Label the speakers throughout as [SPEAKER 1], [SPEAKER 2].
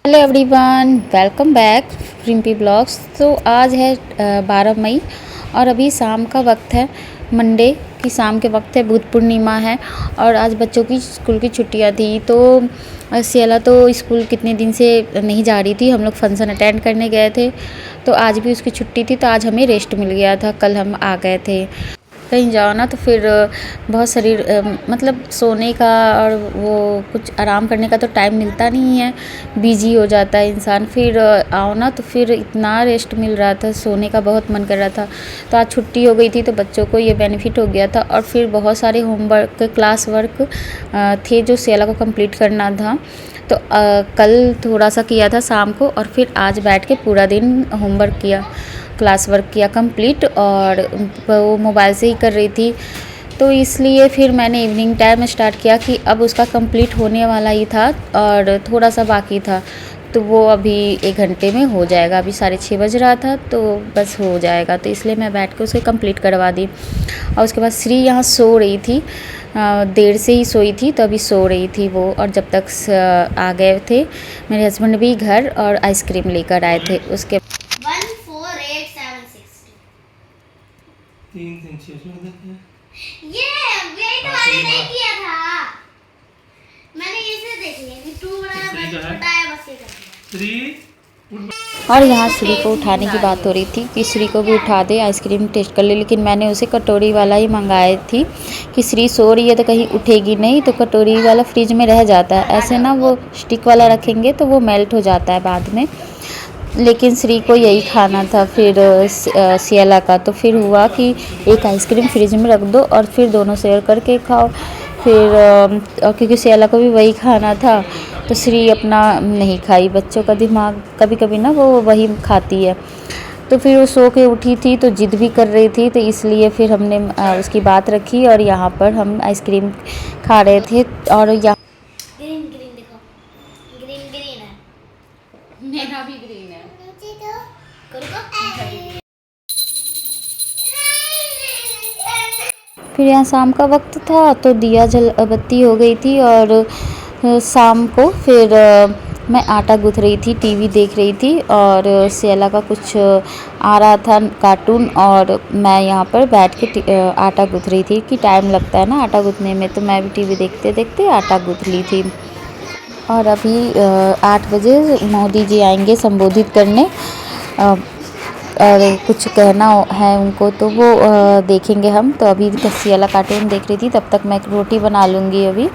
[SPEAKER 1] Hello everyone, welcome back Rimpy blogs. तो आज है 12 मई और अभी शाम का वक्त है। मंडे की शाम के वक्त है, बुद्ध पूर्णिमा है और आज बच्चों की स्कूल की छुट्टियां थी। तो सियाला तो स्कूल कितने दिन से नहीं जा रही थी। हम लोग फंक्शन अटेंड करने गए थे तो आज भी उसकी छुट्टी थी, तो आज हमें रेस्ट मिल गया था। कल हम आ गए थे। कहीं जाओ ना तो फिर बहुत शरीर मतलब सोने का और वो कुछ आराम करने का तो टाइम मिलता नहीं है, बिजी हो जाता है इंसान। फिर आओ ना तो फिर इतना रेस्ट मिल रहा था, सोने का बहुत मन कर रहा था। तो आज छुट्टी हो गई थी तो बच्चों को ये बेनिफिट हो गया था। और फिर बहुत सारे होमवर्क क्लास वर्क थे जो सियाला को कंप्लीट करना था। तो कल थोड़ा सा किया था शाम को और फिर आज बैठ के पूरा दिन होमवर्क किया, क्लास वर्क किया कंप्लीट। और वो मोबाइल से ही कर रही थी तो इसलिए फिर मैंने इवनिंग टाइम स्टार्ट किया कि अब उसका कंप्लीट होने वाला ही था और थोड़ा सा बाकी था। तो वो अभी 1 घंटे में हो जाएगा। अभी 6:30 बज रहा था तो बस हो जाएगा, तो इसलिए मैं बैठ के उसे कंप्लीट करवा दी। और उसके बाद श्री यहाँ सो रही थी, देर से ही सोई थी तो अभी सो रही थी वो। और जब तक आ गए थे मेरे हस्बैंड भी घर और आइसक्रीम लेकर आए थे। उसके
[SPEAKER 2] 3 3 6
[SPEAKER 3] ये वेट वाले नहीं किया था। मैंने इसे देख लिया कि 2 बड़ा छोटा है, बस ये कर दिया।
[SPEAKER 2] 3
[SPEAKER 1] और यहाँ श्री को उठाने की बात हो रही थी कि श्री को भी उठा दे, आइसक्रीम टेस्ट कर ले। लेकिन मैंने उसे कटोरी वाला ही मंगाई थी कि श्री सो रही है तो कहीं उठेगी नहीं, तो कटोरी वाला फ्रिज में रह जाता है। ऐसे ना वो स्टिक वाला रखेंगे तो वो मेल्ट हो जाता है बाद में। लेकिन श्री को यही खाना था फिर सियाला का। तो फिर हुआ कि एक आइसक्रीम फ्रिज में रख दो और फिर दोनों शेयर करके खाओ। फिर क्योंकि सियाला को भी वही खाना था तो श्री अपना नहीं खाई। बच्चों का दिमाग कभी कभी ना वो वही खाती है। तो फिर वो सो के उठी थी तो जिद भी कर रही थी, तो इसलिए फिर हमने उसकी बात रखी और यहाँ पर हम आइसक्रीम खा रहे थे। और यहाँ
[SPEAKER 3] ग्रीन ग्रीन देखो, ग्रीन ग्रीन है।
[SPEAKER 1] मेरा भी ग्रीन है।
[SPEAKER 3] नीचे तो करो।
[SPEAKER 1] फिर यहाँ शाम का वक्त था तो दिया जल बत्ती हो गई थी। और शाम को फिर मैं आटा गूँथ रही थी, टीवी देख रही थी और सियाला का कुछ आ रहा था कार्टून और मैं यहाँ पर बैठ के आटा गूँथ रही थी कि टाइम लगता है ना आटा गूँथने में, तो मैं भी टीवी देखते देखते आटा गूँथ ली थी। और अभी 8 बजे मोदी जी आएंगे संबोधित करने और कुछ कहना है उनको, तो वो देखेंगे हम। तो अभी सियाला कार्टून देख रही थी, तब तक मैं रोटी बना लूँगी। अभी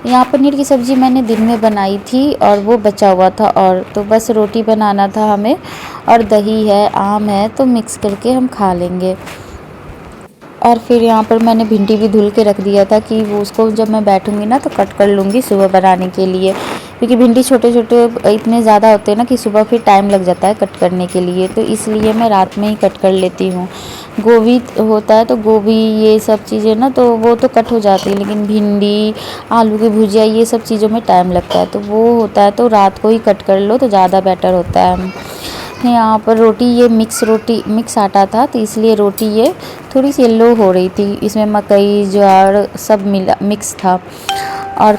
[SPEAKER 1] यहाँ पनीर की सब्ज़ी मैंने दिन में बनाई थी और वो बचा हुआ था, और तो बस रोटी बनाना था हमें। और दही है, आम है, तो मिक्स करके हम खा लेंगे। और फिर यहाँ पर मैंने भिंडी भी धुल के रख दिया था कि वो उसको जब मैं बैठूँगी ना तो कट कर लूँगी सुबह बनाने के लिए, क्योंकि भिंडी छोटे छोटे इतने ज़्यादा होते हैं ना कि सुबह फिर टाइम लग जाता है कट करने के लिए, तो इसलिए मैं रात में ही कट कर लेती हूँ। गोभी होता है तो गोभी ये सब चीज़ें ना तो वो तो कट हो जाती है, लेकिन भिंडी, आलू की भुजिया, ये सब चीज़ों में टाइम लगता है, तो वो होता है तो रात को ही कट कर लो तो ज़्यादा बेटर होता है। यहाँ पर रोटी, ये रोटी मिक्स आटा था तो इसलिए रोटी ये थोड़ी सी येलो हो रही थी। इसमें मकई, ज्वार सब मिला मिक्स था। और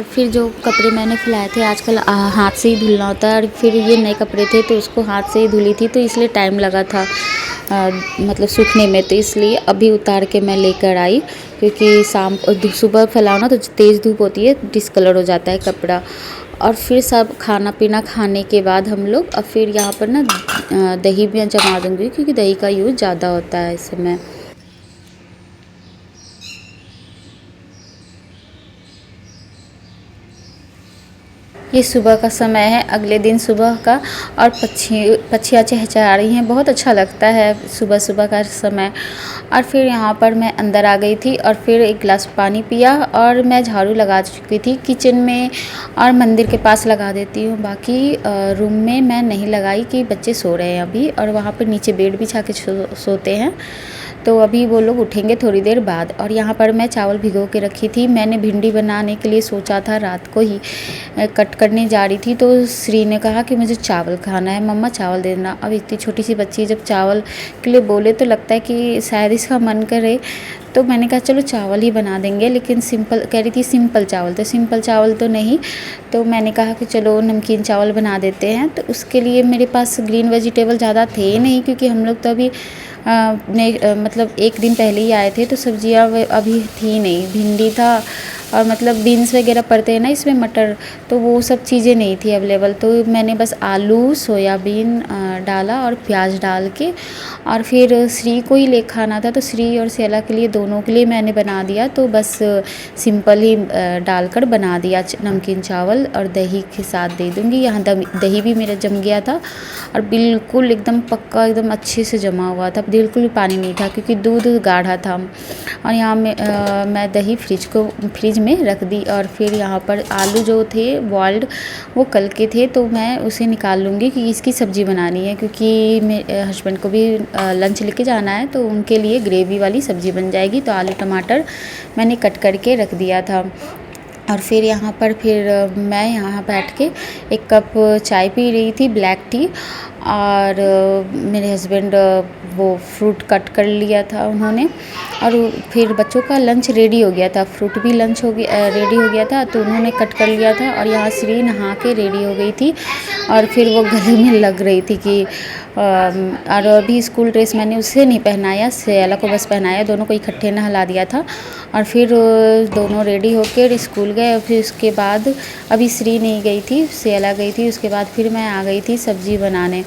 [SPEAKER 1] फिर जो कपड़े मैंने फैलाए थे, आजकल हाथ से ही धुलना होता है, और फिर ये नए कपड़े थे तो उसको हाथ से ही धुली थी तो इसलिए टाइम लगा था मतलब सूखने में, तो इसलिए अभी उतार के मैं लेकर आई। क्योंकि सुबह फैलाओ ना तो तेज़ धूप होती है, डिस्कलर हो जाता है कपड़ा। और फिर सब खाना पीना खाने के बाद हम लोग अब फिर यहाँ पर ना दही भी जमा दूँगी, क्योंकि दही का यूज़ ज़्यादा होता है इस समय। ये सुबह का समय है, अगले दिन सुबह का, और पक्षियाँ चहचहा रही हैं, बहुत अच्छा लगता है सुबह सुबह का समय। और फिर यहाँ पर मैं अंदर आ गई थी और फिर एक गिलास पानी पिया और मैं झाड़ू लगा चुकी थी किचन में, और मंदिर के पास लगा देती हूँ। बाकी रूम में मैं नहीं लगाई कि बच्चे सो रहे हैं अभी, और वहाँ पर नीचे बेड बिछा के सोते हैं, तो अभी वो लोग उठेंगे थोड़ी देर बाद। और यहाँ पर मैं चावल भिगो के रखी थी। मैंने भिंडी बनाने के लिए सोचा था, रात को ही कट करने जा रही थी तो श्री ने कहा कि मुझे चावल खाना है, मम्मा चावल दे देना। अब इतनी छोटी सी बच्ची जब चावल के लिए बोले तो लगता है कि शायद इसका मन करे, तो मैंने कहा चलो चावल ही बना देंगे, लेकिन सिंपल कह रही थी, सिंपल चावल, तो सिंपल चावल तो नहीं, तो मैंने कहा कि चलो नमकीन चावल बना देते हैं। तो उसके लिए मेरे पास ग्रीन वेजिटेबल ज़्यादा थे नहीं, क्योंकि हम लोग तो अभी मतलब एक दिन पहले ही आए थे, तो सब्जियां अभी थी नहीं। भिंडी था और मतलब बीन्स वगैरह पड़ते हैं ना इसमें, मटर, तो वो सब चीज़ें नहीं थी अवेलेबल। तो मैंने बस आलू, सोयाबीन डाला और प्याज डाल के, और फिर श्री को ही ले खाना था, तो श्री और सेला के लिए, दोनों के लिए मैंने बना दिया। तो बस सिंपल ही डालकर बना दिया नमकीन चावल, और दही के साथ दे दूँगी। यहाँ दही भी मेरा जम गया था और बिल्कुल एकदम पक्का, एकदम अच्छे से जमा हुआ था, बिल्कुल भी पानी नहीं था, क्योंकि दूध गाढ़ा था। और यहाँ मैं दही फ्रिज में रख दी। और फिर यहाँ पर आलू जो थे बॉइल्ड, वो कल के थे, तो मैं उसे निकाल लूँगी कि इसकी सब्ज़ी बनानी है, क्योंकि मेरे हस्बैंड को भी लंच लेके जाना है, तो उनके लिए ग्रेवी वाली सब्ज़ी बन जाएगी। तो आलू टमाटर मैंने कट करके रख दिया था। और फिर यहाँ पर मैं यहाँ बैठ के एक कप चाय पी रही थी, ब्लैक टी, और मेरे हस्बैंड वो फ्रूट कट कर लिया था उन्होंने, और फिर बच्चों का लंच रेडी हो गया था, फ्रूट भी लंच रेडी हो गया था, तो उन्होंने कट कर लिया था। और यहाँ श्री नहा के रेडी हो गई थी, और फिर वो गले में लग रही थी कि और अभी स्कूल ड्रेस मैंने उसे नहीं पहनाया, सेला को बस पहनाया, दोनों को इकट्ठे नहला दिया था। और फिर दोनों रेडी होकर स्कूल गए। फिर उसके बाद अभी श्री नहीं गई थी, सेला गई थी, उसके बाद फिर मैं आ गई थी सब्ज़ी बनाने।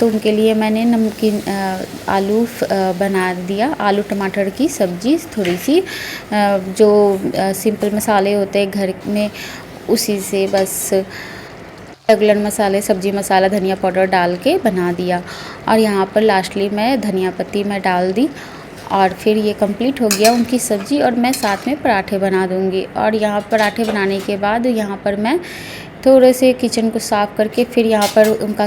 [SPEAKER 1] तो उनके लिए मैंने नमकीन आलू बना दिया, आलू टमाटर की सब्ज़ी, थोड़ी सी जो सिंपल मसाले होते हैं घर में, उसी से बस रेगुलर मसाले, सब्ज़ी मसाला, धनिया पाउडर डाल के बना दिया। और यहाँ पर लास्टली मैं धनिया पत्ती मैं डाल दी, और फिर ये कंप्लीट हो गया उनकी सब्ज़ी। और मैं साथ में पराठे बना दूँगी। और यहाँ पराठे बनाने के बाद यहाँ पर मैं थोड़े से किचन को साफ़ करके फिर यहाँ पर उनका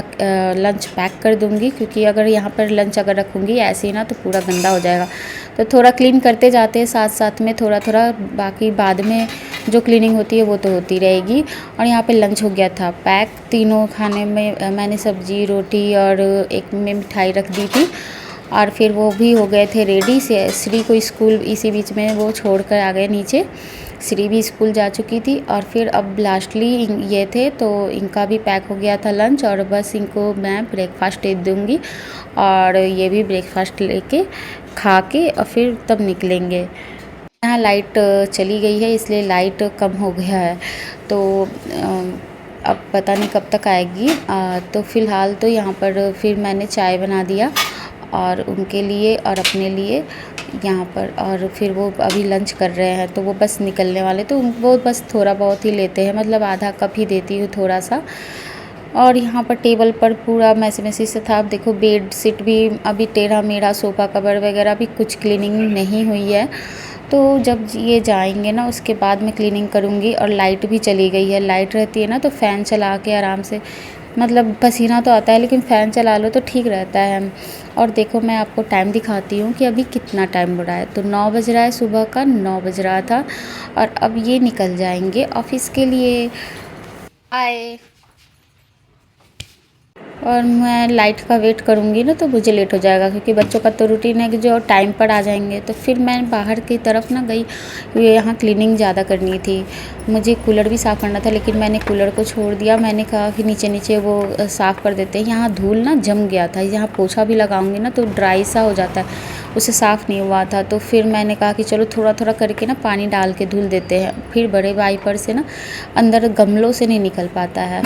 [SPEAKER 1] लंच पैक कर दूँगी, क्योंकि अगर यहाँ पर लंच अगर रखूँगी ऐसे ही ना, तो पूरा गंदा हो जाएगा। तो थोड़ा क्लीन करते जाते हैं साथ साथ में, थोड़ा थोड़ा, बाकी बाद में जो क्लीनिंग होती है वो तो होती रहेगी। और यहाँ पे लंच हो गया था पैक। तीनों खाने में मैंने सब्ज़ी, रोटी और एक में मिठाई रख दी थी, और फिर वो भी हो गए थे रेडी। श्री को स्कूल इसी बीच में वो छोड़ कर आ गए नीचे, श्री भी स्कूल जा चुकी थी। और फिर अब लास्टली ये थे, तो इनका भी पैक हो गया था लंच, और बस इनको मैं ब्रेकफास्ट दे दूँगी, और ये भी ब्रेकफास्ट लेके खा के और फिर तब निकलेंगे। यहाँ लाइट चली गई है, इसलिए लाइट कम हो गया है, तो अब पता नहीं कब तक आएगी। तो फ़िलहाल तो यहाँ पर फिर मैंने चाय बना दिया, और उनके लिए और अपने लिए यहाँ पर। और फिर वो अभी लंच कर रहे हैं, तो वो बस निकलने वाले, तो वो बस थोड़ा बहुत ही लेते हैं, मतलब आधा कप ही देती हूँ, थोड़ा सा। और यहाँ पर टेबल पर पूरा मैसी से था। अब देखो बेड शीट भी अभी टेढ़ा मेढ़ा, सोफ़ा कवर वगैरह भी कुछ क्लीनिंग नहीं हुई है, तो जब ये जाएंगे ना उसके बाद मैं क्लीनिंग करूँगी। और लाइट भी चली गई है, लाइट रहती है ना तो फ़ैन चला के आराम से, मतलब पसीना तो आता है लेकिन फ़ैन चला लो तो ठीक रहता है। और देखो मैं आपको टाइम दिखाती हूँ कि अभी कितना टाइम हो रहा है। तो 9 बज रहा है, सुबह का 9 बज रहा था, और अब ये निकल जाएंगे ऑफिस के लिए। आए और मैं लाइट का वेट करूँगी ना तो मुझे लेट हो जाएगा, क्योंकि बच्चों का तो रूटीन है कि जो टाइम पर आ जाएंगे। तो फिर मैं बाहर की तरफ ना गई, यहाँ क्लीनिंग ज़्यादा करनी थी, मुझे कूलर भी साफ़ करना था, लेकिन मैंने कूलर को छोड़ दिया। मैंने कहा कि नीचे नीचे वो साफ़ कर देते हैं। यहाँ धूल ना जम गया था, यहाँ पोछा भी लगाऊंगी ना तो ड्राई सा हो जाता है, उसे साफ़ नहीं हुआ था। तो फिर मैंने कहा कि चलो थोड़ा थोड़ा करके ना पानी डाल के धुल देते हैं, फिर बड़े वाइपर से ना अंदर गमलों से नहीं निकल पाता है,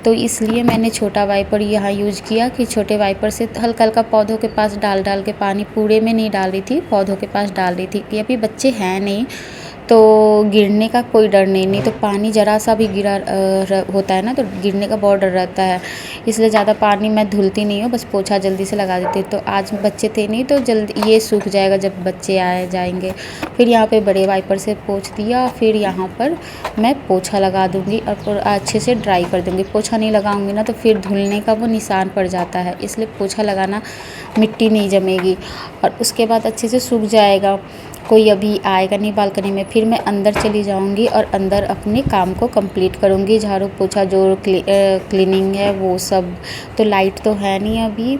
[SPEAKER 1] तो इसलिए मैंने छोटा वाइपर यहाँ यूज़ किया कि छोटे वाइपर से हल्का हल्का पौधों के पास डाल के पानी, पूरे में नहीं डाल रही थी, पौधों के पास डाल रही थी कि अभी बच्चे हैं नहीं तो गिरने का कोई डर नहीं तो पानी ज़रा सा भी गिरा होता है ना तो गिरने का बहुत डर रहता है, इसलिए ज़्यादा पानी मैं धुलती नहीं हूँ, बस पोछा जल्दी से लगा देती हूँ। तो आज बच्चे थे नहीं तो जल्दी ये सूख जाएगा जब बच्चे आए जाएंगे। फिर यहाँ पे बड़े वाइपर से पोंछ दिया, फिर यहाँ पर मैं पोछा लगा दूँगी और अच्छे से ड्राई कर दूँगी। पोछा नहीं लगाऊँगी ना तो फिर धुलने का वो निशान पड़ जाता है, इसलिए पोछा लगाना, मिट्टी नहीं जमेगी और उसके बाद अच्छे से सूख जाएगा। कोई अभी आएगा नहीं बालकनी में, फिर मैं अंदर चली जाऊंगी और अंदर अपने काम को कंप्लीट करूंगी, झाड़ू पोछा जो क्लीनिंग है वो सब। तो लाइट तो है नहीं अभी,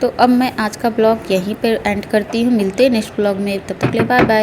[SPEAKER 1] तो अब मैं आज का ब्लॉग यहीं पर एंड करती हूँ। मिलते हैं नेक्स्ट ब्लॉग में, तब तक के लिए बाय बाय।